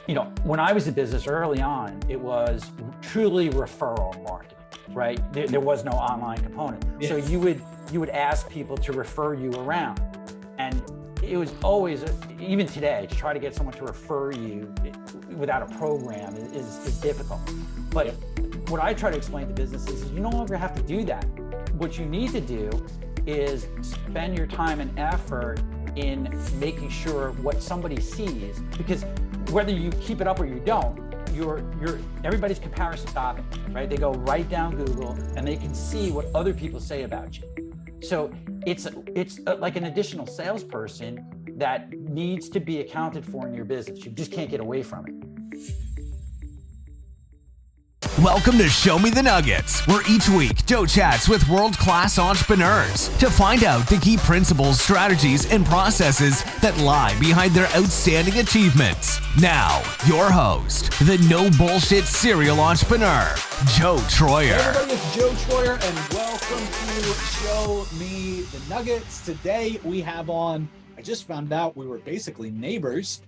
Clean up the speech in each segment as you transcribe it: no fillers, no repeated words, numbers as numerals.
when I was in business early on, it was truly referral marketing, right? There was no online component. Yeah. So you would ask people to refer you around. And it was always, even today, to try to get someone to refer you without a program is difficult. But what I try to explain to businesses is you no longer have to do that. What you need to do is spend your time and effort in making sure what somebody sees, because whether you keep it up or you don't, everybody's comparison shopping, right? They go right down Google and they can see what other people say about you. So it's like an additional salesperson that needs to be accounted for in your business. You just can't get away from it. Welcome to Show Me the Nuggets, where each week Joe chats with world-class entrepreneurs to find out the key principles, strategies, and processes that lie behind their outstanding achievements. Now, your host, the no-bullshit serial entrepreneur, Joe Troyer. Hey everybody, it's Joe Troyer, and welcome to Show Me the Nuggets. Today we have on, I just found out we were basically neighbors,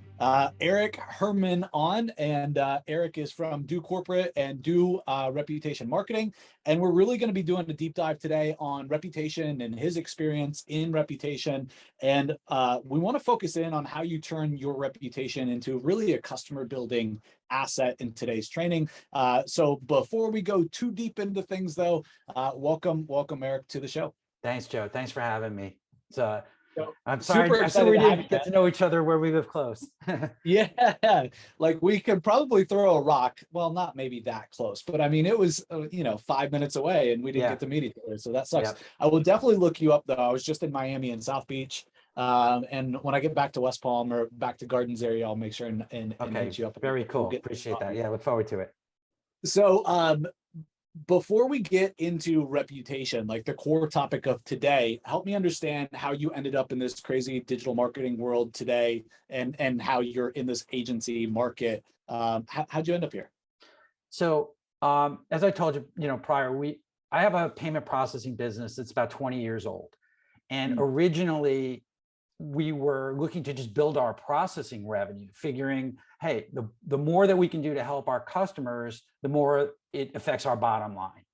Eric Herman on, and Eric is from Do Corporate and Do Reputation Marketing, and we're really going to be doing a deep dive today on reputation and his experience in reputation, and we want to focus in on how you turn your reputation into really a customer building asset in today's training. So before we go too deep into things though, welcome Eric to the show. Thanks, Joe. Thanks for having me. I'm Super sorry excited we to have didn't you, get to know each other where we live close. Yeah, like we could probably throw a rock. Well, not maybe that close, but I mean, it was, 5 minutes away and we didn't get to meet each other. So that sucks. Yep. I will definitely look you up though. I was just in Miami and South Beach. And when I get back to West Palm or back to Gardens area, I'll make sure and hit you up. Very cool. Appreciate that. Yeah, look forward to it. So, before we get into reputation, like the core topic of today, help me understand how you ended up in this crazy digital marketing world today and how you're in this agency market. How'd you end up here? So, as I told you, prior, I have a payment processing business that's about 20 years old. And originally we were looking to just build our processing revenue, figuring, hey, the more that we can do to help our customers, the more it affects our bottom line.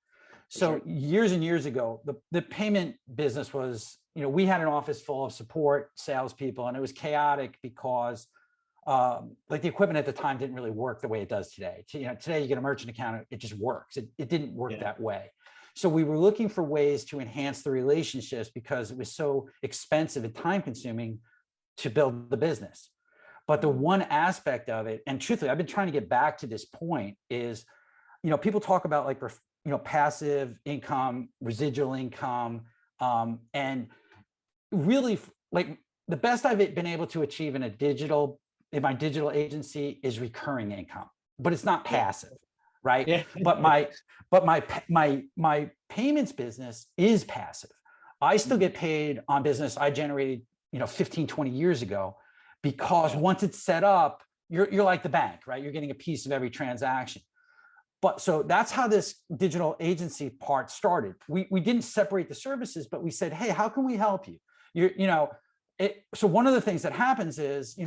So years and years ago, the payment business was, we had an office full of support salespeople, and it was chaotic because like the equipment at the time didn't really work the way it does today. Today you get a merchant account, it just works. It didn't work that way. So we were looking for ways to enhance the relationships because it was so expensive and time consuming to build the business. But the one aspect of it, and truthfully, I've been trying to get back to this point, is, people talk about like, passive income, residual income, and really like the best I've been able to achieve in my digital agency is recurring income, but it's not passive. Right. Yeah. But my payments business is passive. I still get paid on business I generated, 15, 20 years ago, because once it's set up, you're like the bank, right? You're getting a piece of every transaction. But so that's how this digital agency part started. We didn't separate the services, but we said, hey, how can we help you? So one of the things that happens is,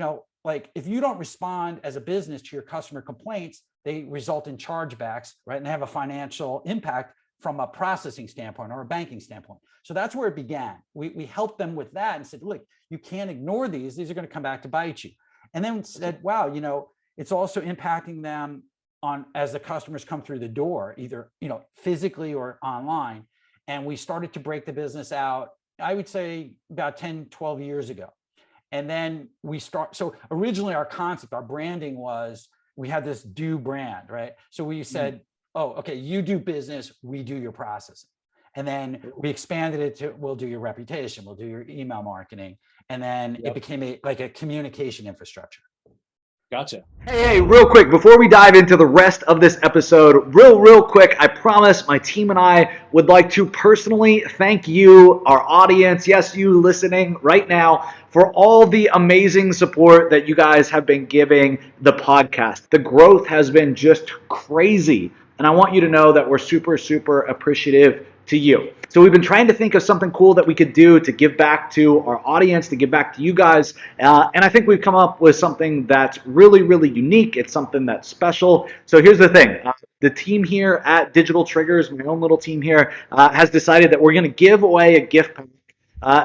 like if you don't respond as a business to your customer complaints, they result in chargebacks, right? And they have a financial impact from a processing standpoint or a banking standpoint. So that's where it began. We helped them with that and said, look, you can't ignore these. These are going to come back to bite you. And then said, wow, it's also impacting them as the customers come through the door, either, physically or online. And we started to break the business out, I would say about 10, 12 years ago. And then so originally our concept, our branding was, we had this Do brand, right? So we said, oh, okay, you do business, we do your processing. And then we expanded it to, we'll do your reputation, we'll do your email marketing. And then it became a communication infrastructure. Gotcha. Hey, real quick, before we dive into the rest of this episode, real quick, I promise my team and I would like to personally thank you, our audience, yes, you listening right now, for all the amazing support that you guys have been giving the podcast. The growth has been just crazy, and I want you to know that we're super, super appreciative to you. So we've been trying to think of something cool that we could do to give back to our audience, to give back to you guys. And I think we've come up with something that's really, really unique. It's something that's special. So here's the thing. The team here at Digital Triggers, my own little team here, has decided that we're going to give away a gift pack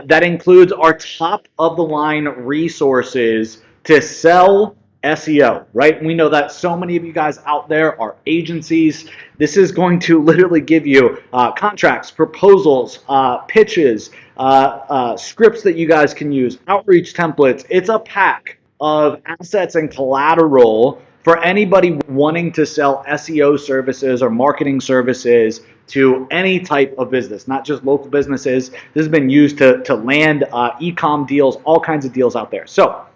that includes our top of the line resources to sell SEO, right? We know that so many of you guys out there are agencies. This is going to literally give you contracts, proposals, pitches, scripts that you guys can use, outreach templates. It's a pack of assets and collateral for anybody wanting to sell SEO services or marketing services to any type of business, not just local businesses. This has been used to land e-com deals, all kinds of deals out there. So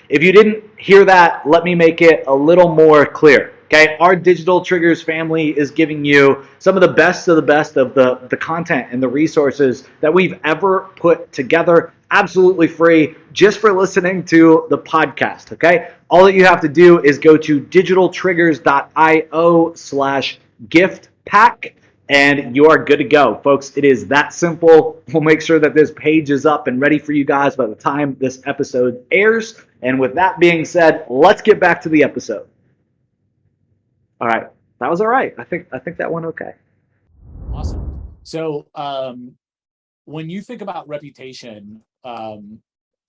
if you didn't hear that, let me make it a little more clear. Okay, our Digital Triggers family is giving you some of the best of the content and the resources that we've ever put together, absolutely free, just for listening to the podcast. Okay, all that you have to do is go to digitaltriggers.io/gift pack. And you are good to go, folks. It is that simple. We'll make sure that this page is up and ready for you guys by the time this episode airs. And with that being said, let's get back to the episode. All right, that was all right. I think that went okay. Awesome. So when you think about reputation and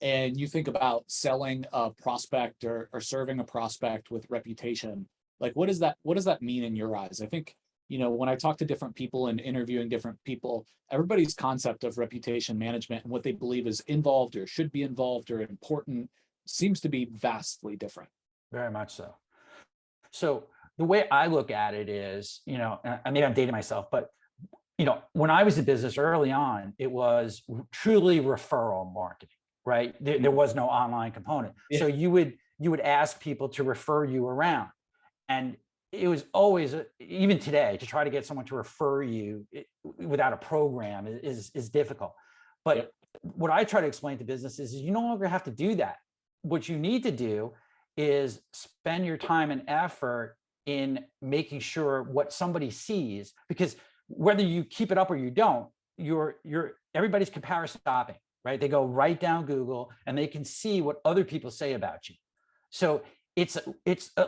you think about selling a prospect or serving a prospect with reputation, like what does that mean in your eyes? I think, when I talk to different people and interviewing different people, everybody's concept of reputation management and what they believe is involved or should be involved or important seems to be vastly different. Very much so. So the way I look at it is, and maybe I'm dating myself, but when I was in business early on, it was truly referral marketing, right? There was no online component. Yeah. So you would ask people to refer you around, and it was always, even today, to try to get someone to refer you without a program is difficult. But what I try to explain to businesses is you no longer have to do that. What you need to do is spend your time and effort in making sure what somebody sees, because whether you keep it up or you don't, everybody's comparison shopping, right? They go right down Google and they can see what other people say about you. So it's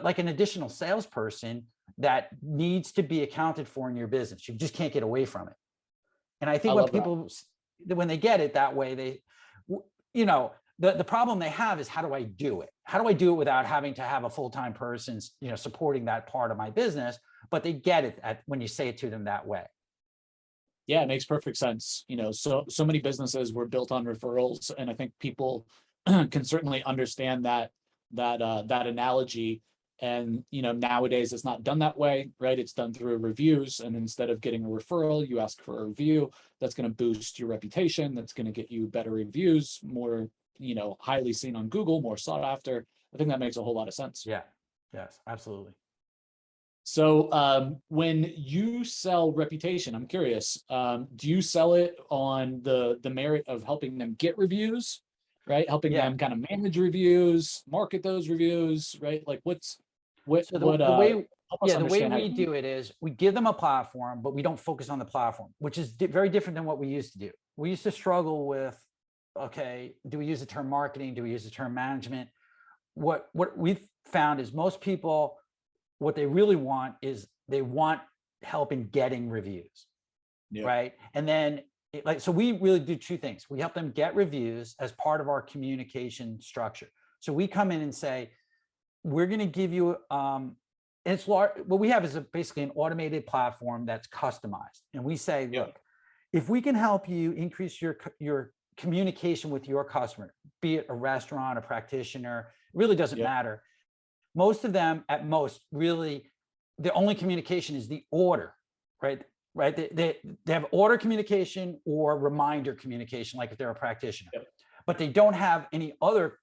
like an additional salesperson that needs to be accounted for in your business. You just can't get away from it. And I think when they get it that way, the problem they have is, how do I do it? How do I do it without having to have a full-time person, supporting that part of my business? But they get it when you say it to them that way. Yeah, it makes perfect sense. So many businesses were built on referrals, and I think people can certainly understand that analogy. And nowadays it's not done that way, right? It's done through reviews, and instead of getting a referral, you ask for a review. That's going to boost your reputation. That's going to get you better reviews, more highly seen on Google, more sought after. I think that makes a whole lot of sense. Yeah. Yes, absolutely. So when you sell reputation, I'm curious, do you sell it on the merit of helping them get reviews, right? Helping them kind of manage reviews, market those reviews, right? Like the way we do it is we give them a platform, but we don't focus on the platform, which is very different than what we used to do. We used to struggle with, okay, do we use the term marketing? Do we use the term management? What we've found is most people, what they really want is they want help in getting reviews, right? And then so we really do two things. We help them get reviews as part of our communication structure. So we come in and say, we're going to give you, it's large. What we have is basically an automated platform that's customized. And we say, look, if we can help you increase your communication with your customer, be it a restaurant, a practitioner, it really doesn't matter. Most of them, at most, really, the only communication is the order, right? They have order communication or reminder communication, like if they're a practitioner, but they don't have any other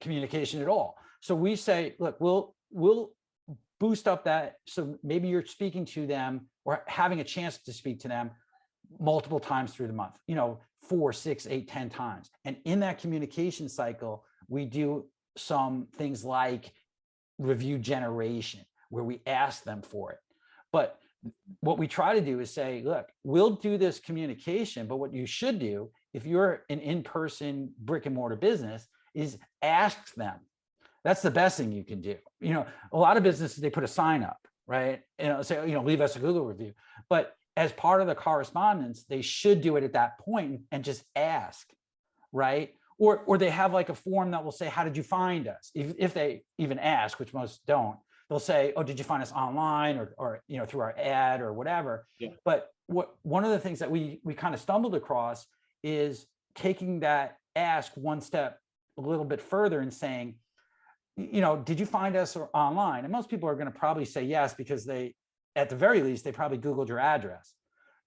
communication at all. So we say, look, we'll boost up that. So maybe you're speaking to them or having a chance to speak to them multiple times through the month, 4, 6, 8, 10 times. And in that communication cycle, we do some things like review generation, where we ask them for it. But what we try to do is say, look, we'll do this communication, but what you should do if you're an in-person brick and mortar business is ask them. That's the best thing you can do. A lot of businesses, they put a sign up, right? Say, leave us a Google review. But as part of the correspondence, they should do it at that point and just ask, right? Or they have like a form that will say, how did you find us? If they even ask, which most don't, they'll say, oh, did you find us online or through our ad or whatever. Yeah. But one of the things that we kind of stumbled across is taking that ask one step a little bit further and saying, did you find us online? And most people are going to probably say yes, because at the very least, they probably Googled your address.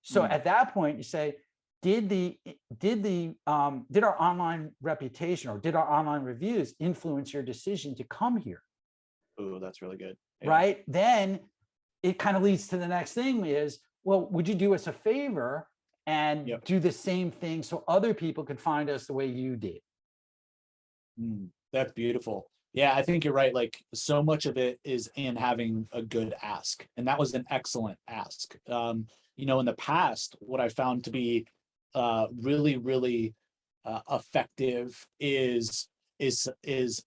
So at that point you say, did our online reputation or did our online reviews influence your decision to come here? Oh, that's really good. Yeah. Right. Then it kind of leads to the next thing is, well, would you do us a favor and do the same thing so other people could find us the way you did? That's beautiful. Yeah, I think you're right. Like, so much of it is in having a good ask. And that was an excellent ask. In the past, what I found to be really, really effective is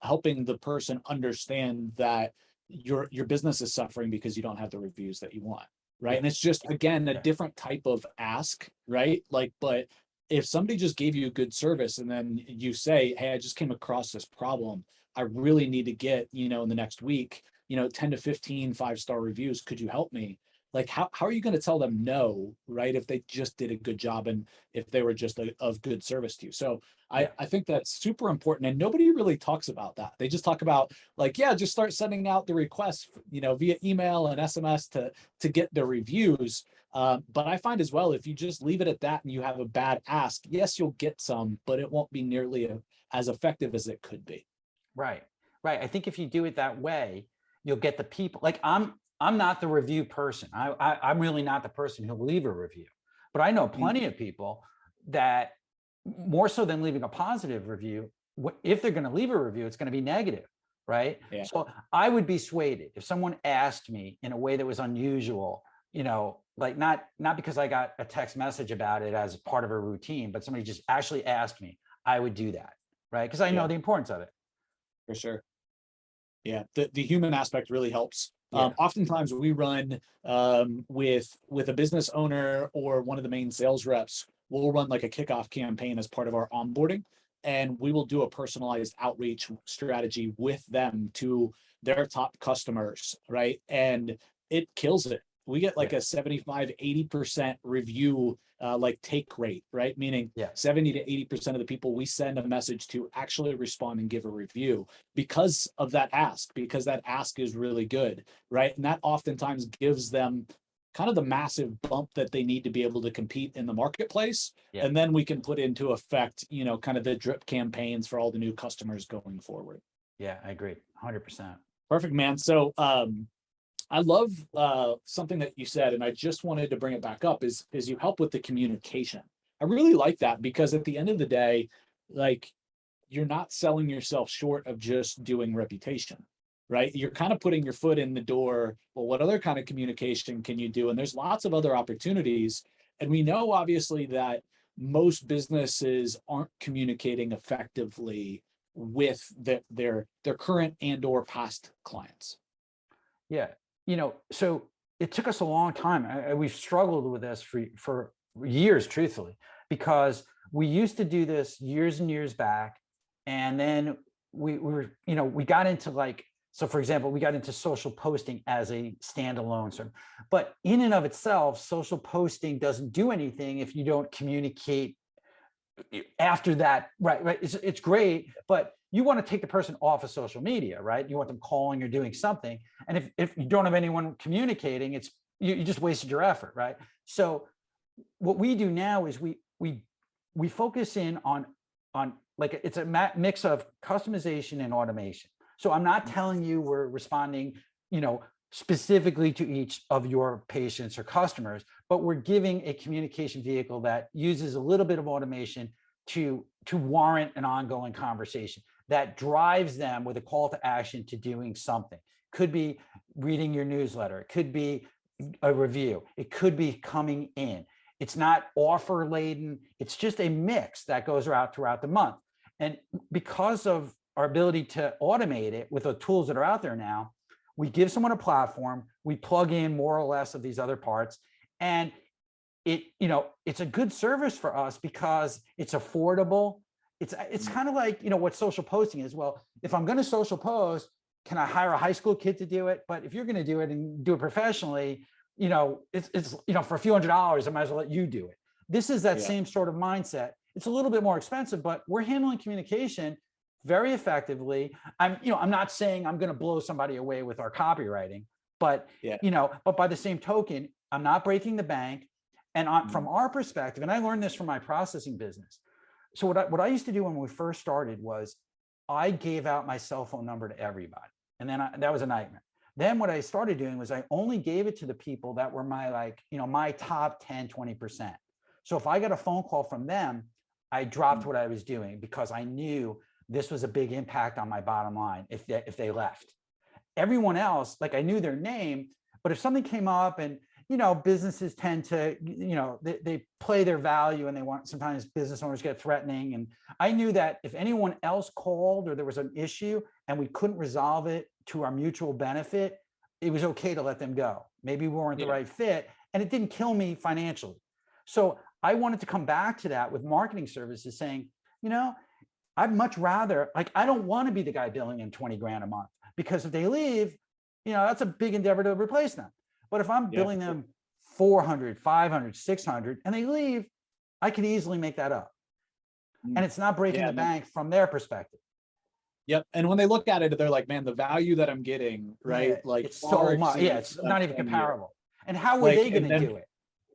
helping the person understand that your business is suffering because you don't have the reviews that you want, right? And it's just, again, a different type of ask, right? Like, but if somebody just gave you good service and then you say, hey, I just came across this problem, I really need to get, in the next week, 10 to 15 5-star reviews, could you help me? Like, how are you going to tell them no, right? If they just did a good job and if they were just of good service to you. So I think that's super important. And nobody really talks about that. They just talk about like, just start sending out the requests, via email and SMS to get the reviews. But I find as well, if you just leave it at that and you have a bad ask, yes, you'll get some, but it won't be nearly as effective as it could be. Right. I think if you do it that way, you'll get the people. Like I'm not the review person. I'm really not the person who'll leave a review, but I know plenty of people that more so than leaving a positive review, if they're going to leave a review, it's going to be negative, right? Yeah. So I would be swayed if someone asked me in a way that was unusual, like not because I got a text message about it as part of a routine, but somebody just actually asked me, I would do that, right? Because I know the importance of it. For sure. Yeah, the human aspect really helps. Oftentimes we run with a business owner or one of the main sales reps, we'll run like a kickoff campaign as part of our onboarding, and we will do a personalized outreach strategy with them to their top customers, right? And it kills it. We get like a 75, 80% review like take rate, right? Meaning 70 to 80% of the people we send a message to actually respond and give a review because of that ask, because that ask is really good, right? And that oftentimes gives them kind of the massive bump that they need to be able to compete in the marketplace. Yeah. And then we can put into effect, kind of the drip campaigns for all the new customers going forward. Yeah, I agree. 100%. Perfect, man. So, I love something that you said, and I just wanted to bring it back up, is you help with the communication. I really like that because at the end of the day, like, you're not selling yourself short of just doing reputation, right? You're kind of putting your foot in the door. Well, what other kind of communication can you do? And there's lots of other opportunities. And we know obviously that most businesses aren't communicating effectively with their current and or past clients. Yeah. So it took us a long time. We've struggled with this for years, truthfully, because we used to do this years and years back. And then we got into so for example, we got into social posting as a standalone service. But in and of itself, social posting doesn't do anything if you don't communicate after that, right? It's great, but you want to take the person off of social media, right? You want them calling or doing something. And if you don't have anyone communicating, you just wasted your effort, right? So what we do now is we focus in on like, it's a mix of customization and automation. So I'm not telling you we're responding, specifically to each of your patients or customers, but we're giving a communication vehicle that uses a little bit of automation to warrant an ongoing conversation that drives them with a call to action to doing something. Could be reading your newsletter. It could be a review. It could be coming in. It's not offer laden. It's just a mix that goes out throughout the month. And because of our ability to automate it with the tools that are out there now, we give someone a platform, we plug in more or less of these other parts, and it's a good service for us because it's affordable. It's kind of like, what social posting is. Well, if I'm going to social post, can I hire a high school kid to do it? But if you're going to do it and do it professionally, it's for a few $100s, I might as well let you do it. This is that same sort of mindset. It's a little bit more expensive, but we're handling communication very effectively. I'm not saying I'm going to blow somebody away with our copywriting, but but by the same token, I'm not breaking the bank. And from our perspective, and I learned this from my processing business. So what I used to do when we first started was I gave out my cell phone number to everybody. And then that was a nightmare. Then what I started doing was I only gave it to the people that were my my top 10, 20%. So if I got a phone call from them, I dropped what I was doing because I knew this was a big impact on my bottom line if they left. Everyone else, I knew their name, but if something came up and businesses tend to, they play their value and sometimes business owners get threatening. And I knew that if anyone else called or there was an issue and we couldn't resolve it to our mutual benefit, it was okay to let them go. Maybe we weren't the right fit and it didn't kill me financially. So I wanted to come back to that with marketing services saying, I'd much rather, I don't want to be the guy billing them 20 grand a month because if they leave, that's a big endeavor to replace them. But if I'm billing them 400, 500, 600 and they leave, I can easily make that up. And it's not breaking the bank from their perspective. Yep. And when they look at it, they're like, man, the value that I'm getting, right? It's so much. Yeah, it's not even comparable. And how were they going to do it?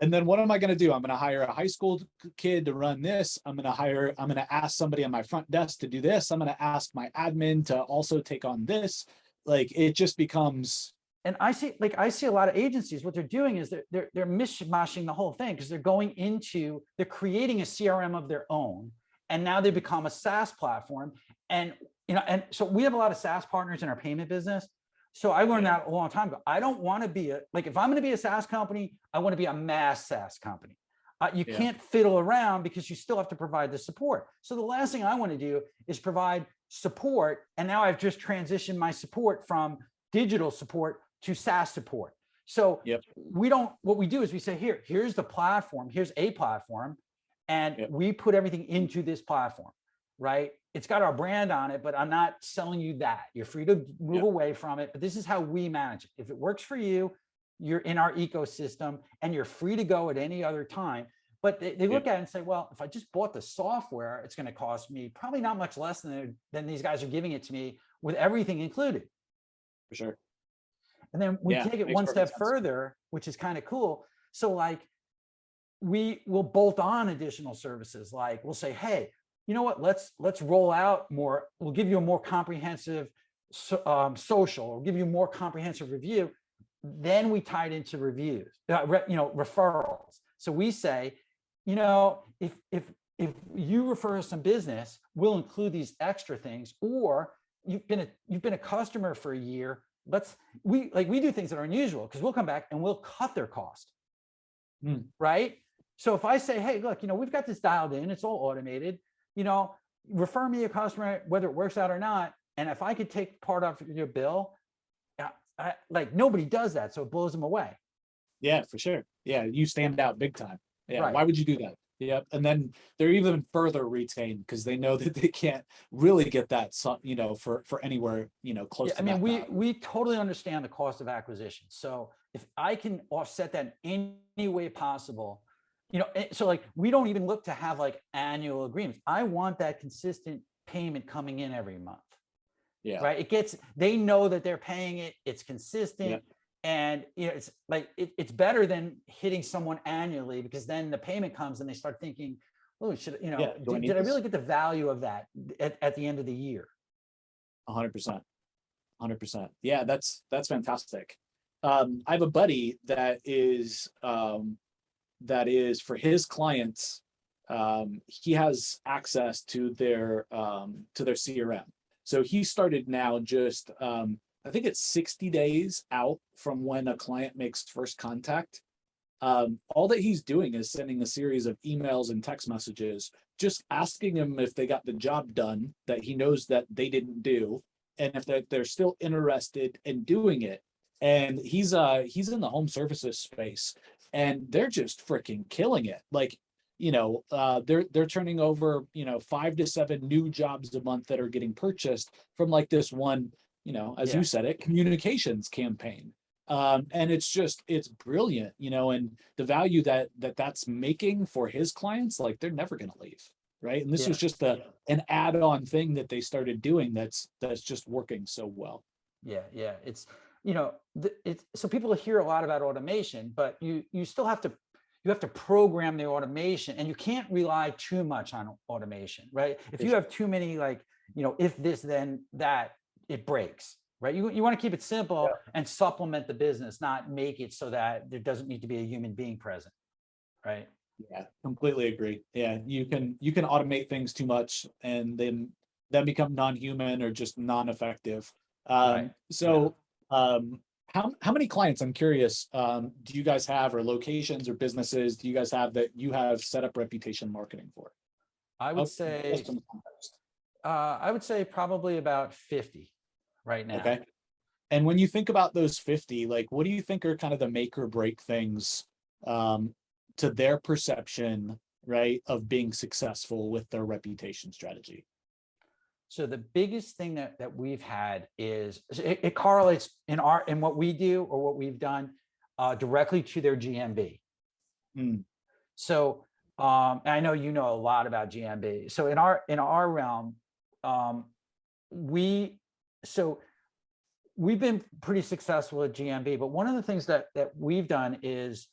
And then what am I going to do? I'm going to hire a high school kid to run this. I'm going to ask somebody on my front desk to do this. I'm going to ask my admin to also take on this. It just becomes. And I see a lot of agencies, what they're doing is they're mishmashing the whole thing because they're creating a CRM of their own. And now they become a SaaS platform. And, and so we have a lot of SaaS partners in our payment business. So I learned that a long time ago. I don't want to be if I'm going to be a SaaS company, I want to be a mass SaaS company. You can't fiddle around because you still have to provide the support. So the last thing I want to do is provide support. And now I've just transitioned my support from digital support to SaaS support. So what we do is we say, here's the platform, here's a platform, and we put everything into this platform, right? It's got our brand on it, but I'm not selling you that. You're free to move away from it, but this is how we manage it. If it works for you, you're in our ecosystem and you're free to go at any other time. But they look at it and say, well, if I just bought the software, it's going to cost me probably not much less than these guys are giving it to me with everything included. For sure. And then we take it one step further, which is kind of cool. So we will bolt on additional services. We'll say, hey, you know what, let's roll out more. We'll give you a more comprehensive social, we'll give you more comprehensive review. Then we tie it into reviews, referrals. So we say, if you refer us some business, we'll include these extra things, or you've been a customer for a year. We do things that are unusual because we'll come back and we'll cut their cost. Right. So if I say, hey, look, we've got this dialed in, it's all automated, refer me a customer, whether it works out or not. And if I could take part of your bill, nobody does that. So it blows them away. Yeah, for sure. Yeah. You stand out big time. Yeah. Right. Why would you do that? Yep. And then they're even further retained because they know that they can't really get that, for anywhere, close to that. We totally understand the cost of acquisition. So if I can offset that in any way possible, so we don't even look to have annual agreements. I want that consistent payment coming in every month. Yeah. Right. They know that they're paying it. It's consistent. And it's it's better than hitting someone annually because then the payment comes and they start thinking, oh, did I really get the value of that at the end of the year? 100%. Yeah, that's fantastic. I have a buddy that is for his clients. He has access to their CRM. So he started now just I think it's 60 days out from when a client makes first contact. All that he's doing is sending a series of emails and text messages, just asking them if they got the job done that he knows that they didn't do, and if they're still interested in doing it. And he's in the home services space, and they're just freaking killing it. Like, they're turning over 5 to 7 new jobs a month that are getting purchased from like this one, as you said it, communications campaign. And it's brilliant, and the value that's making for his clients, like they're never going to leave, right? And this was just an add-on thing that they started doing that's just working so well. Yeah. It's so people hear a lot about automation, but you still have to program the automation, and you can't rely too much on automation, right? If you have too many, like, if this then that, it breaks. Right. You want to keep it simple and supplement the business, not make it so that there doesn't need to be a human being present. Right. Yeah, completely agree. Yeah. You can automate things too much and then become non-human or just non-effective. So how many clients, I'm curious, do you guys have, or locations or businesses do you guys have that you have set up reputation marketing for? I would say probably about 50. Right now. Okay. And when you think about those 50, like, what do you think are kind of the make or break things to their perception, right, of being successful with their reputation strategy? So the biggest thing that we've had is it correlates in what we do or what we've done directly to their GMB. So and I know you know a lot about GMB. So in our realm, we've been pretty successful at GMB, but one of the things that we've done is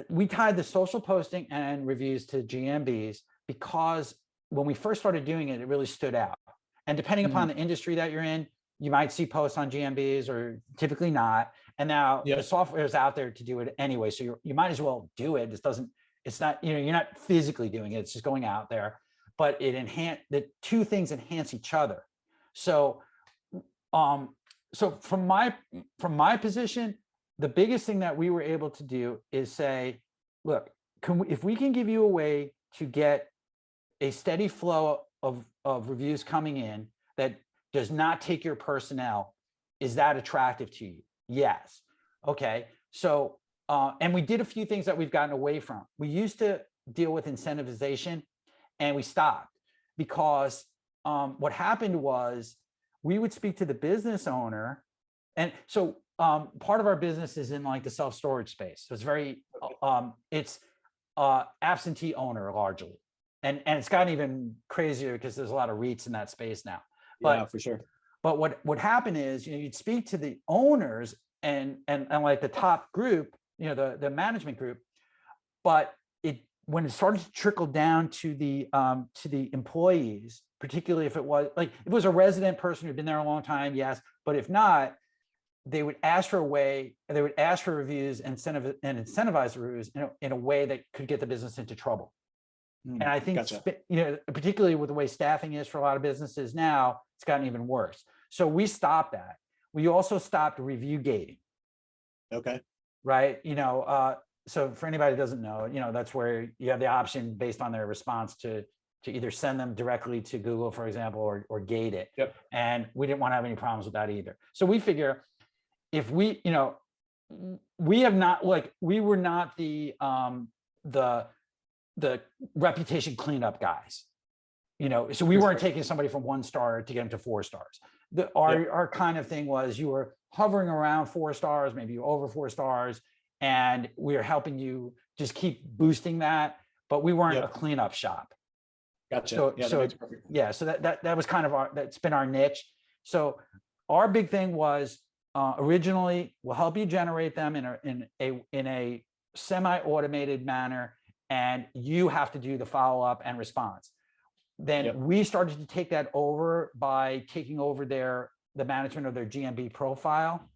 we tied the social posting and reviews to GMBs, because when we first started doing it, it really stood out. And depending upon the industry that you're in, you might see posts on GMBs or typically not. And now the software is out there to do it anyway. So you might as well do it. It's not, you're not physically doing it. It's just going out there, but the two things enhance each other. So from my position, the biggest thing that we were able to do is say, look, if we can give you a way to get a steady flow of reviews coming in that does not take your personnel, is that attractive to you? Yes. Okay. So, and we did a few things that we've gotten away from. We used to deal with incentivization, and we stopped because what happened was, we would speak to the business owner. And so part of our business is in like the self-storage space. So it's very, it's absentee owner largely. And it's gotten even crazier because there's a lot of REITs in that space now. But, yeah, for sure. But what happened is, you'd speak to the owners and like the top group, the management group, but when it started to trickle down to the employees, particularly if it was a resident person who'd been there a long time, yes. But if not, they would ask for reviews and incentivize the reviews in a way that could get the business into trouble. And I think, particularly with the way staffing is for a lot of businesses now, it's gotten even worse. So we stopped that. We also stopped review gating. Okay. Right. So for anybody who doesn't know, that's where you have the option based on their response to either send them directly to Google, for example, or gate it. Yep. And we didn't want to have any problems with that either. So we figure if we were not the reputation cleanup guys, so we weren't taking somebody from 1 star to get them to 4 stars. Our kind of thing was, you were hovering around 4 stars, maybe over 4 stars, and we are helping you just keep boosting that, but we weren't a cleanup shop. Gotcha. So that was kind of that's been our niche. So our big thing was originally, we'll help you generate them in a semi-automated manner, and you have to do the follow-up and response. Then we started to take that over by taking over the management of their GMB profile.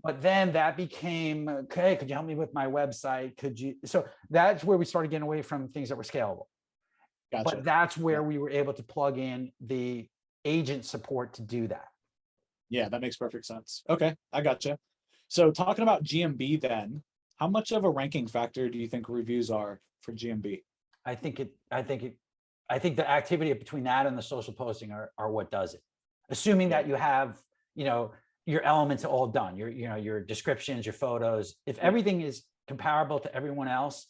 But then that became, okay, could you help me with my website? So that's where we started getting away from things that were scalable. Gotcha. But that's where we were able to plug in the agent support to do that. Yeah, that makes perfect sense. Okay, I gotcha. So talking about GMB then, how much of a ranking factor do you think reviews are for GMB? I think the activity between that and the social posting are what does it. Assuming that you have, your elements all done, your descriptions, your photos. If everything is comparable to everyone else,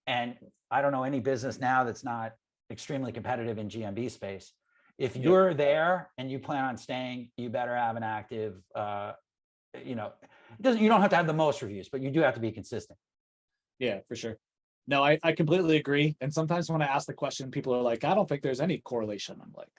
and I don't know any business now that's not extremely competitive in GMB space. If you're there and you plan on staying, you better have an active, you don't have to have the most reviews, but you do have to be consistent. Yeah, for sure. No, I completely agree. And sometimes when I ask the question, people are like, I don't think there's any correlation. I'm like,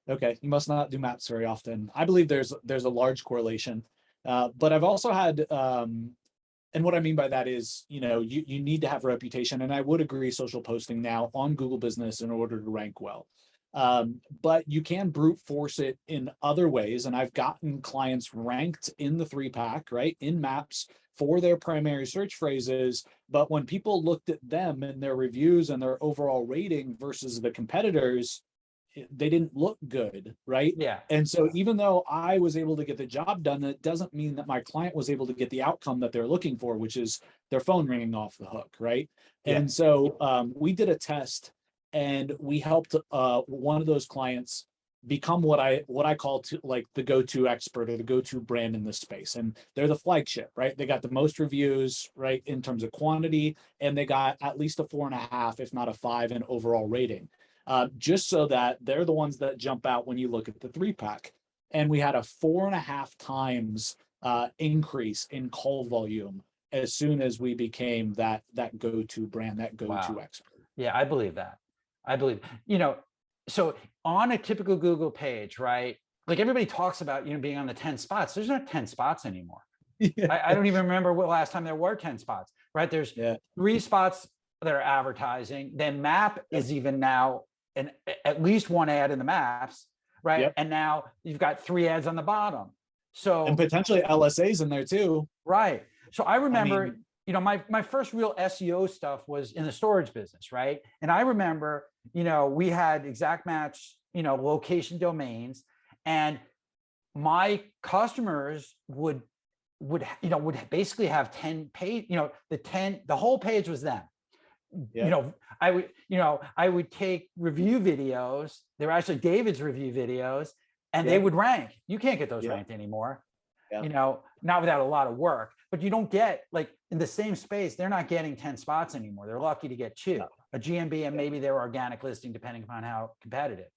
okay, you must not do maps very often. I believe there's a large correlation. But I've also had, and what I mean by that is, you need to have a reputation. And I would agree social posting now on Google Business in order to rank well. But you can brute force it in other ways. And I've gotten clients ranked in the 3-pack, right, in maps for their primary search phrases. But when people looked at them and their reviews and their overall rating versus the competitors, they didn't look good, right? Yeah. And so even though I was able to get the job done, it doesn't mean that my client was able to get the outcome that they're looking for, which is their phone ringing off the hook, right? Yeah. And so we did a test, and we helped one of those clients become what I call like the go-to expert or the go-to brand in this space. And they're the flagship, right? They got the most reviews, right, in terms of quantity, and they got at least a 4.5, if not a 5 in overall rating. Just so that they're the ones that jump out when you look at the 3-pack. And we had a 4.5 times increase in call volume as soon as we became that go-to brand, that go-to expert. Yeah, I believe that. So on a typical Google page, right? Like everybody talks about, being on the 10 spots. There's not 10 spots anymore. Yeah. I don't even remember what last time there were 10 spots, right? There's 3 spots that are advertising. Then map is even now at least 1 ad in the maps, right? Yep. And now you've got 3 ads on the bottom. So and potentially LSAs in there too. Right. So I remember, my first real SEO stuff was in the storage business, right? And I remember, we had exact match, location domains, and my customers would basically have 10 page, the whole page was them. Yeah. I would take review videos. They were actually David's review videos, and they would rank. You can't get those ranked anymore. Yeah. Not without a lot of work, but you don't get, like, in the same space, they're not getting 10 spots anymore. They're lucky to get 2, a GMB and maybe their organic listing, depending upon how competitive,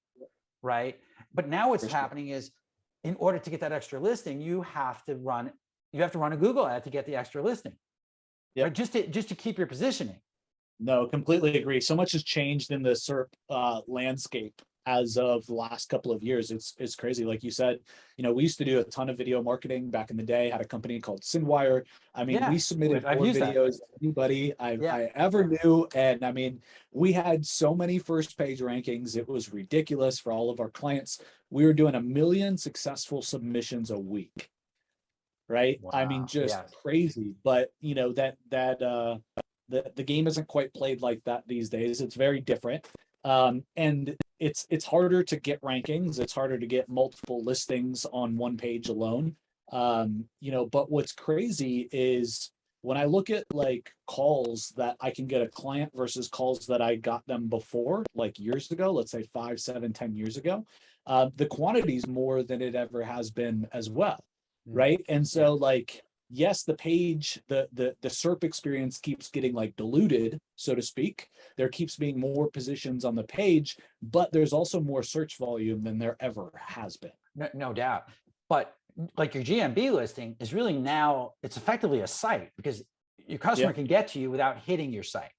right? But now what's happening is, in order to get that extra listing, you have to run a Google ad to get the extra listing, right? Just to keep your positioning. No, completely agree. So much has changed in the SERP landscape as of the last couple of years. It's crazy. Like you said, we used to do a ton of video marketing back in the day, had a company called Sendwire. I mean, we submitted more videos than anybody I ever knew. And I mean, we had so many first page rankings. It was ridiculous for all of our clients. We were doing 1 million successful submissions a week. Right. Wow. I mean, just crazy. But the game isn't quite played like that these days. It's very different. And it's harder to get rankings. It's harder to get multiple listings on one page alone. But what's crazy is when I look at like calls that I can get a client versus calls that I got them before, like years ago, let's say 5, 7, 10 years ago, the quantity is more than it ever has been as well. Right. And so like, yes, the page, the SERP experience keeps getting like diluted, so to speak. There keeps being more positions on the page, but there's also more search volume than there ever has been. No doubt. But like your GMB listing is really now, it's effectively a site, because your customer can get to you without hitting your site.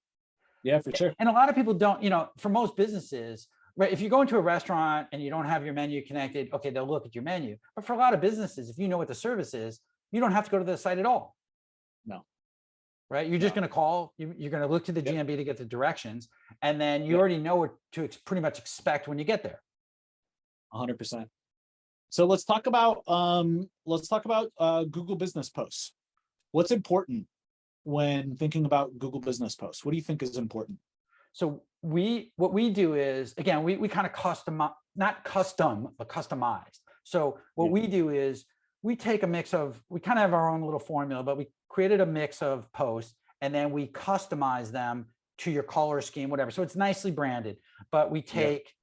Yeah, for sure. And a lot of people don't, for most businesses, right? If you go into a restaurant and you don't have your menu connected, okay, they'll look at your menu. But for a lot of businesses, if you know what the service is, you don't have to go to the site at all. No. Right? You're just going to call, you're going to look to the GMB to get the directions, and then you already know what to pretty much expect when you get there. 100%. So let's talk about Google Business Posts. What's important when thinking about Google Business Posts? What do you think is important? So what we do is, again, we kind of not custom, but customized. So what we do is we take a mix of, we kind of have our own little formula, but we created a mix of posts and then we customize them to your color scheme, whatever. So it's nicely branded, but we take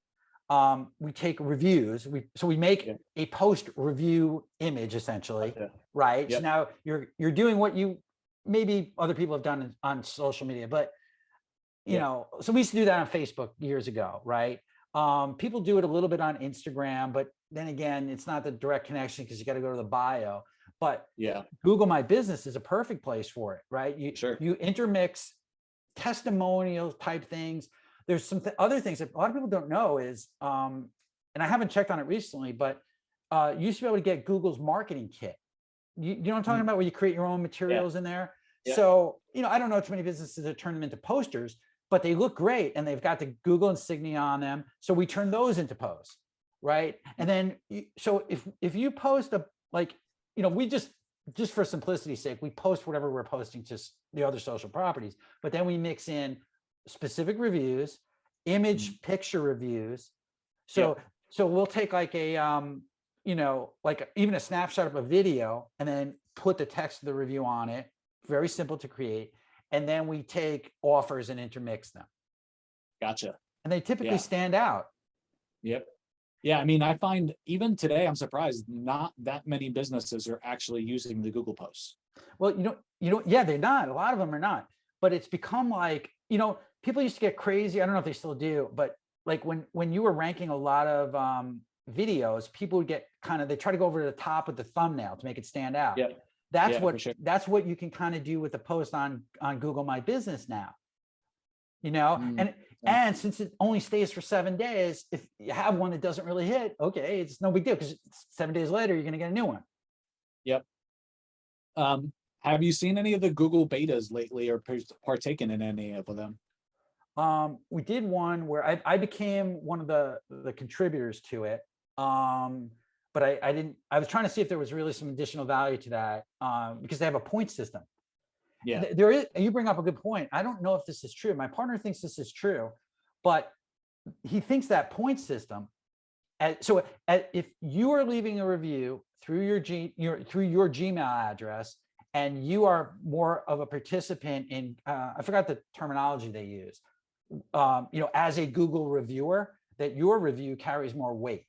reviews. So we make a post review image essentially, right? So now you're doing what you maybe other people have done on social media, but you know, so we used to do that on Facebook years ago, right? People do it a little bit on Instagram, but then again, it's not the direct connection because you got to go to the bio. But Google My Business is a perfect place for it, right? You intermix testimonial type things. There's some other things that a lot of people don't know is, and I haven't checked on it recently, but you used to be able to get Google's marketing kit. You know what I'm talking about, where you create your own materials in there. So, you know, I don't know too many businesses that turn them into posters, but they look great and they've got the Google insignia on them. So we turn those into posts, right? And then, so if you post you know, we just for simplicity's sake, we post whatever we're posting to the other social properties, but then we mix in specific reviews, image picture reviews. So we'll take like a, you know, like even a snapshot of a video and then put the text of the review on it. Very simple to create. And then we take offers and intermix them. Gotcha. And they typically stand out. Yep. Yeah. I mean, I find even today, I'm surprised not that many businesses are actually using the Google posts. Well, yeah, they're not. A lot of them are not, but it's become like, you know, people used to get crazy. I don't know if they still do, but like when you were ranking a lot of videos, people would get they try to go over to the top with the thumbnail to make it stand out. Yeah. That's what you can kind of do with the post on Google My Business now, you know, and since it only stays for 7 days, if you have one that doesn't really hit, okay, it's no big deal because 7 days later, you're going to get a new one. Yep. Have you seen any of the Google betas lately or partaken in any of them? We did one where I became one of the contributors to it. But I was trying to see if there was really some additional value to that, because they have a point system. Yeah, there is. You bring up a good point. I don't know if this is true. My partner thinks this is true, but he thinks that point system. If you are leaving a review through your Gmail address, and you are more of a participant in, I forgot the terminology they use, you know, as a Google reviewer, that your review carries more weight.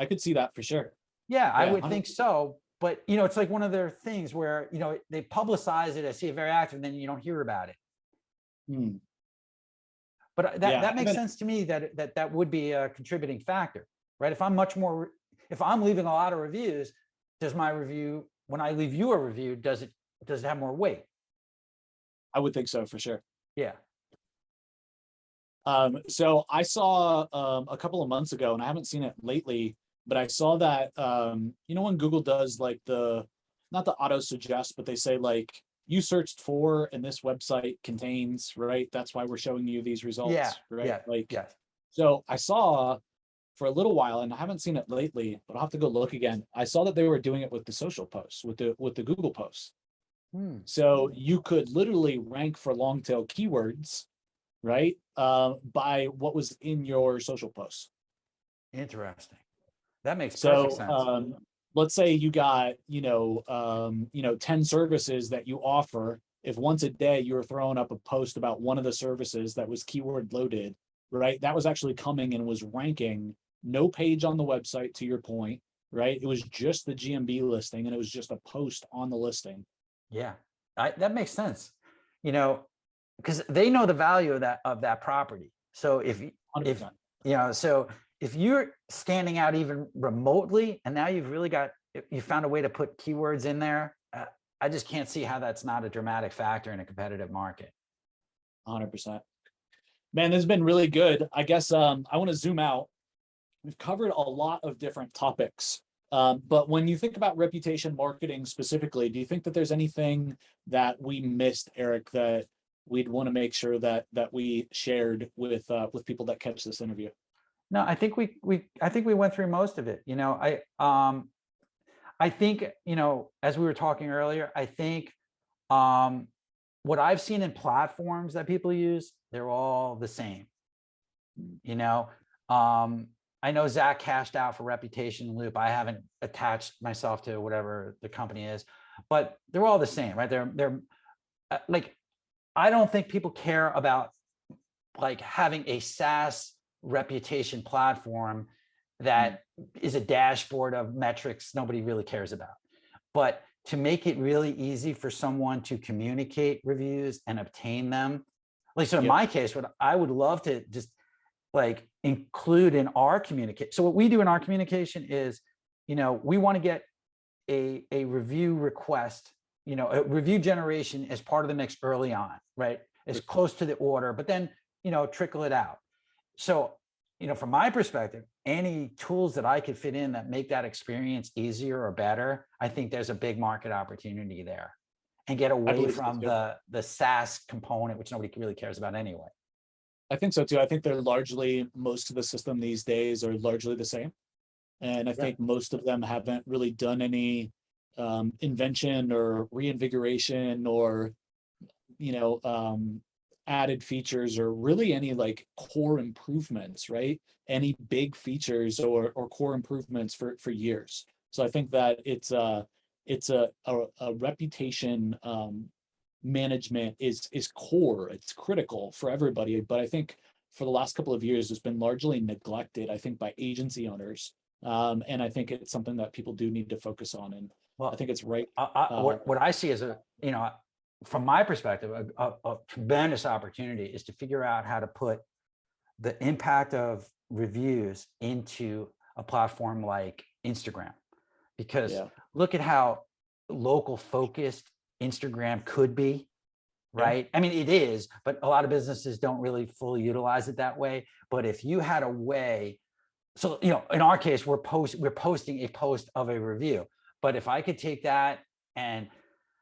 I could see that for sure. Yeah, I would think so. But, you know, it's like one of their things where, you know, they publicize it, I see it very active, and then you don't hear about it. But that makes sense to me that would be a contributing factor, right? If I'm leaving a lot of reviews, does my review, when I leave you a review, does it have more weight? I would think so for sure. Yeah. So I saw a couple of months ago, and I haven't seen it lately, but I saw that, you know, when Google does like not the auto suggest, but they say like, you searched for, and this website contains, right? That's why we're showing you these results, right? Yeah, like, so I saw for a little while, and I haven't seen it lately, but I'll have to go look again. I saw that they were doing it with the social posts, with the Google posts. So you could literally rank for long tail keywords, right? By what was in your social posts. Interesting. That makes perfect sense. Let's say you got, 10 services that you offer. If once a day you're throwing up a post about one of the services that was keyword loaded, right? That was actually coming and was ranking, no page on the website, to your point, right? It was just the GMB listing, and it was just a post on the listing. Yeah, that makes sense. You know, because they know the value of that property. So if you're standing out even remotely, and now you found a way to put keywords in there, I just can't see how that's not a dramatic factor in a competitive market. 100%. Man, this has been really good. I guess I want to zoom out. We've covered a lot of different topics. But when you think about reputation marketing specifically, do you think that there's anything that we missed, Eric, that we'd want to make sure that we shared with people that catch this interview? No, I think we went through most of it. You know, I think, you know, as we were talking earlier, I think what I've seen in platforms that people use, they're all the same. You know, I know Zach cashed out for Reputation Loop. I haven't attached myself to whatever the company is, but they're all the same, right? They're like, I don't think people care about like having a SaaS reputation platform that is a dashboard of metrics nobody really cares about. But to make it really easy for someone to communicate reviews and obtain them, like, so in my case, what I would love to just like include in our communication. So what we do in our communication is, you know, we want to get a review request, you know, a review generation as part of the mix early on, right? As close to the order, but then, you know, trickle it out. So, you know, from my perspective, any tools that I could fit in that make that experience easier or better, I think there's a big market opportunity there, and get away from the SaaS component, which nobody really cares about anyway. I think so too. I think they're largely, most of the system these days are largely the same. And I think most of them haven't really done any invention or reinvigoration or, you know, added features or really any like core improvements, right? Any big features or core improvements for years. So I think that it's a reputation management is core. It's critical for everybody. But I think for the last couple of years, it's been largely neglected, I think, by agency owners. And I think it's something that people do need to focus on. And I think it's right. What I see as a, you know, from my perspective, a tremendous opportunity is to figure out how to put the impact of reviews into a platform like Instagram, because look at how local focused Instagram could be, right? I mean, it is, but a lot of businesses don't really fully utilize it that way. But if you had a way, so, you know, in our case, we're posting a post of a review, but if I could take that and,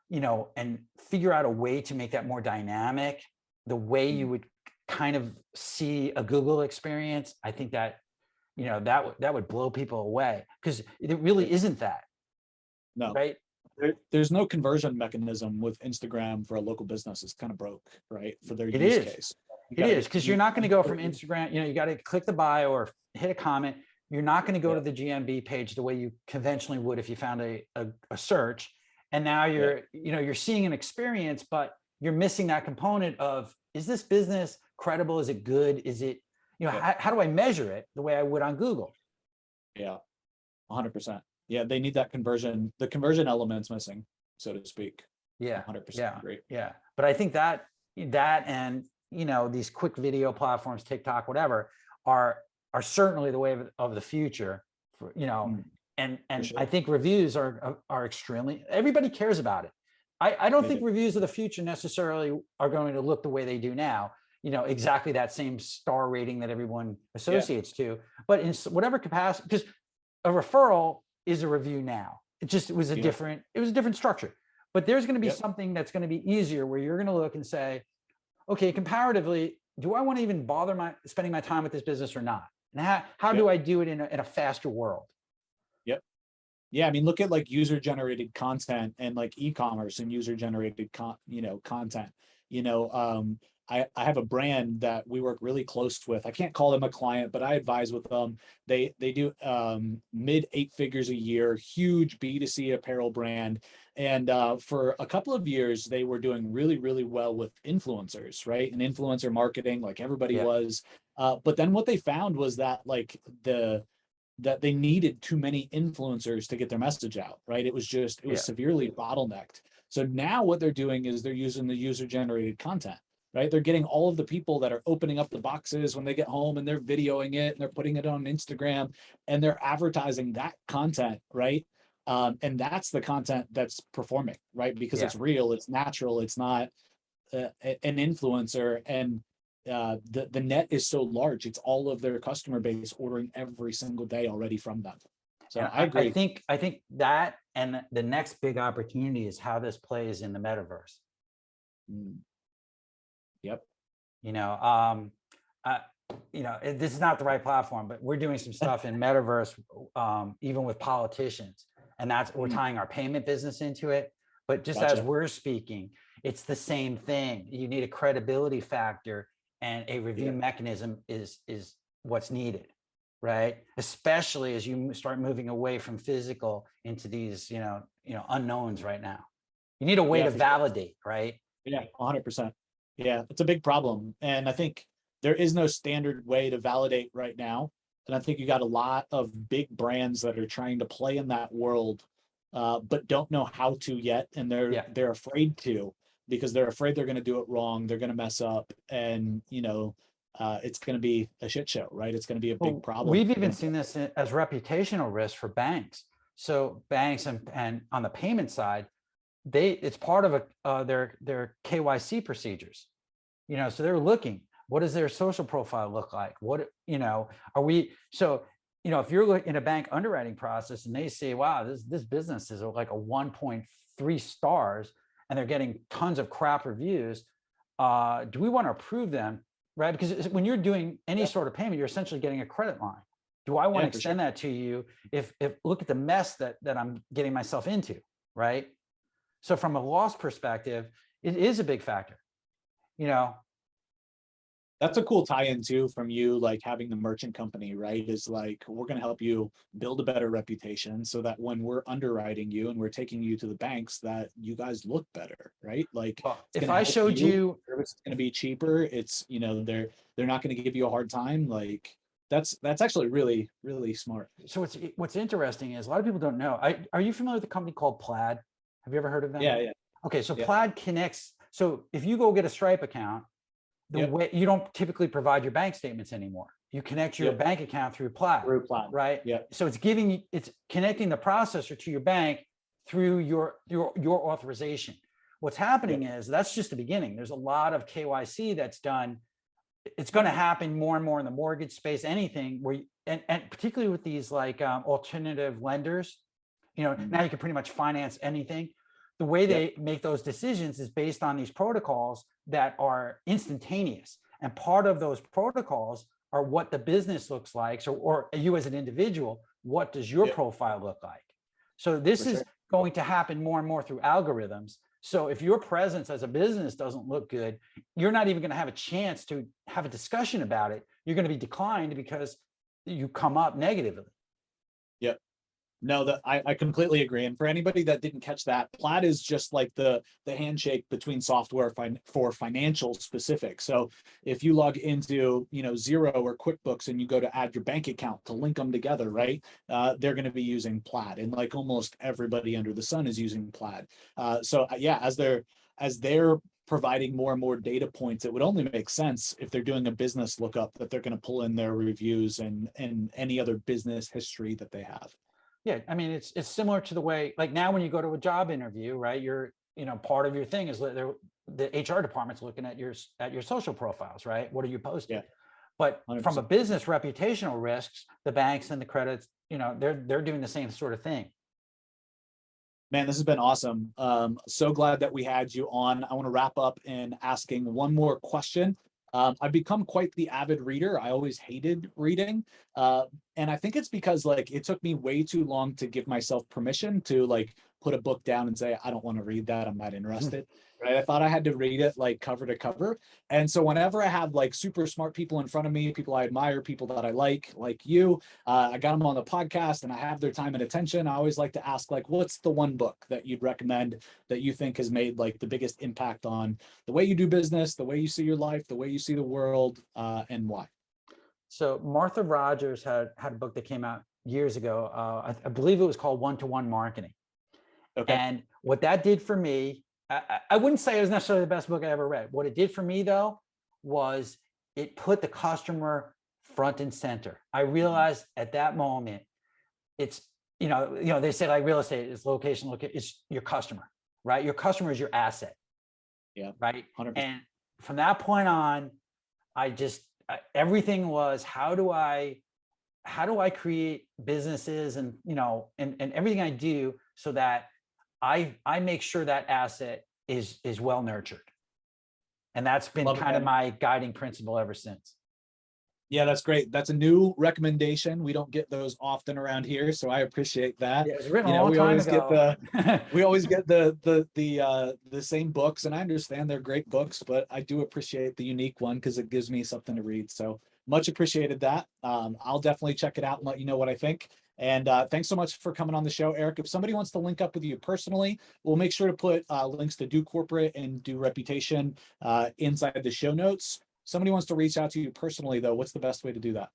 you know, and figure out a way to make that more dynamic, the way you would kind of see a Google experience, I think that, you know, that would blow people away, because it really isn't that. No, right? There's no conversion mechanism with Instagram for a local business. It's kind of broke, right? For their use case. It is, because you're not going to go from Instagram, you know, you got to click the bio or hit a comment. You're not going to go to the GMB page the way you conventionally would if you found a search. And now you're, you know, you're seeing an experience, but you're missing that component of, is this business credible? Is it good? Is it, you know, how do I measure it the way I would on Google? Yeah, 100%. Yeah, they need that conversion. The conversion element's missing, so to speak. Yeah, 100% agree. Yeah, but I think that and, you know, these quick video platforms, TikTok, whatever, are certainly the way of the future. For, you know, and sure. I think reviews are extremely, everybody cares about it. I don't think reviews of the future necessarily are going to look the way they do now. You know, exactly that same star rating that everyone associates to, but in whatever capacity, because a referral is a review now. It was a different structure, but there's going to be something that's going to be easier where you're going to look and say, okay, comparatively, do I want to even bother spending my time with this business or not? And how do I do it in a faster world? Yep. Yeah. I mean, look at like user generated content and like e-commerce and user generated content, you know, I have a brand that we work really close with. I can't call them a client, but I advise with them. They do mid 8 figures a year, huge B2C apparel brand. And for a couple of years, they were doing really, really well with influencers, right? And influencer marketing, like everybody was. But then what they found was that like that they needed too many influencers to get their message out, right? It was severely bottlenecked. So now what they're doing is they're using the user generated content. Right? They're getting all of the people that are opening up the boxes when they get home and they're videoing it and they're putting it on Instagram and they're advertising that content, right? And that's the content that's performing, right? Because it's real, it's natural, it's not an influencer. And the net is so large, it's all of their customer base ordering every single day already from them. So I agree. I think that, and the next big opportunity is how this plays in the metaverse. Yep. You know, this is not the right platform, but we're doing some stuff in metaverse, even with politicians, and we're tying our payment business into it. But just as we're speaking, it's the same thing. You need a credibility factor, and a review mechanism is what's needed. right? Especially as you start moving away from physical into these, unknowns right now. You need a way to validate, right? Yeah, 100%. Yeah, it's a big problem. And I think there is no standard way to validate right now. And I think you got a lot of big brands that are trying to play in that world, but don't know how to yet. And they're afraid to, because they're afraid they're going to do it wrong. They're going to mess up. And, it's going to be a shit show, right? It's going to be a big problem. We've even seen this as reputational risk for banks. So banks and on the payment side, it's part of their KYC procedures, so they're looking, what does their social profile look like? What, are we, so, if you're in a bank underwriting process and they say, wow, this business is like a 1.3 stars and they're getting tons of crap reviews, do we want to approve them, right? Because when you're doing any sort of payment, you're essentially getting a credit line. Do I want to extend that to you if look at the mess that I'm getting myself into, right? So from a loss perspective, it is a big factor, That's a cool tie-in too from you, like having the merchant company, right? Is like, we're going to help you build a better reputation so that when we're underwriting you and we're taking you to the banks, that you guys look better, right? Like, if I showed you, service is going to be cheaper. It's, they're not going to give you a hard time. Like, that's actually really, really smart. So what's interesting is a lot of people don't know. Are you familiar with a company called Plaid? Have you ever heard of them? Yeah. Okay, so Plaid connects. So if you go get a Stripe account, the way you don't typically provide your bank statements anymore. You connect your bank account through Plaid. Right? Yeah. So it's connecting the processor to your bank through your authorization. What's happening is that's just the beginning. There's a lot of KYC that's done. It's going to happen more and more in the mortgage space, anything where, and particularly with these like alternative lenders, now you can pretty much finance anything. The way they make those decisions is based on these protocols that are instantaneous. And part of those protocols are what the business looks like. So, or you as an individual, what does your profile look like? So this is going to happen more and more through algorithms. So if your presence as a business doesn't look good, you're not even going to have a chance to have a discussion about it. You're going to be declined because you come up negatively. Yep. No, I completely agree. And for anybody that didn't catch that, Plaid is just like the handshake between software for financial specific. So if you log into, Xero or QuickBooks and you go to add your bank account to link them together, right? They're going to be using Plaid, and like almost everybody under the sun is using Plaid. As they're providing more and more data points, it would only make sense if they're doing a business lookup that they're going to pull in their reviews and any other business history that they have. Yeah, I mean, it's similar to the way, like now when you go to a job interview, right? You're, part of your thing is the HR department's looking at your social profiles, right? What are you posting? Yeah. But 100%. from a business reputational risks, the banks and the credits, they're doing the same sort of thing. Man, this has been awesome. So glad that we had you on. I want to wrap up in asking one more question. I've become quite the avid reader. I always hated reading. And I think it's because like it took me way too long to give myself permission to like put a book down and say, I don't want to read that. I'm not interested. Right. I thought I had to read it like cover to cover. And so whenever I have like super smart people in front of me, people I admire, people that I like you, I got them on the podcast and I have their time and attention. I always like to ask like, what's the one book that you'd recommend that you think has made like the biggest impact on the way you do business, the way you see your life, the way you see the world, and why? So Martha Rogers had a book that came out years ago. I believe it was called One-to-One Marketing. Okay. And what that did for me, I wouldn't say it was necessarily the best book I ever read. What it did for me though, was it put the customer front and center. I realized at that moment, it's, they say like real estate is location, it's your customer, right? Your customer is your asset. Yeah. Right. 100%. And from that point on, everything was, how do I create businesses and, and everything I do so that I make sure that asset is well nurtured. And that's been kind of my guiding principle ever since. Yeah, that's great. That's a new recommendation. We don't get those often around here, so I appreciate that. Yeah, it was written a long time ago. We always get the same books, and I understand they're great books, but I do appreciate the unique one because it gives me something to read. So Much appreciated that. I'll definitely check it out and let you know what I think. And thanks so much for coming on the show, Eric. If somebody wants to link up with you personally, we'll make sure to put links to Do Corporate and Do Reputation inside the show notes. Somebody wants to reach out to you personally, though, what's the best way to do that?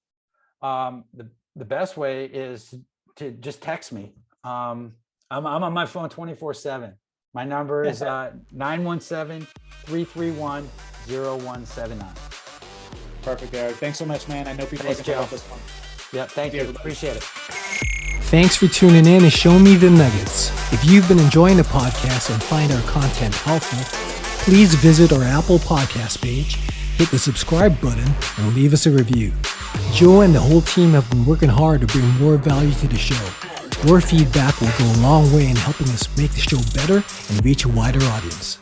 The best way is to just text me. I'm on my phone 24/7. My number is 917-331-0179. Perfect, Eric. Thanks so much, man. I know people are going to love this one. Yeah, thank you. Appreciate it. Thanks for tuning in to Show Me the Nuggets. If you've been enjoying the podcast and find our content helpful, please visit our Apple Podcast page, hit the subscribe button, and leave us a review. Joe and the whole team have been working hard to bring more value to the show. Your feedback will go a long way in helping us make the show better and reach a wider audience.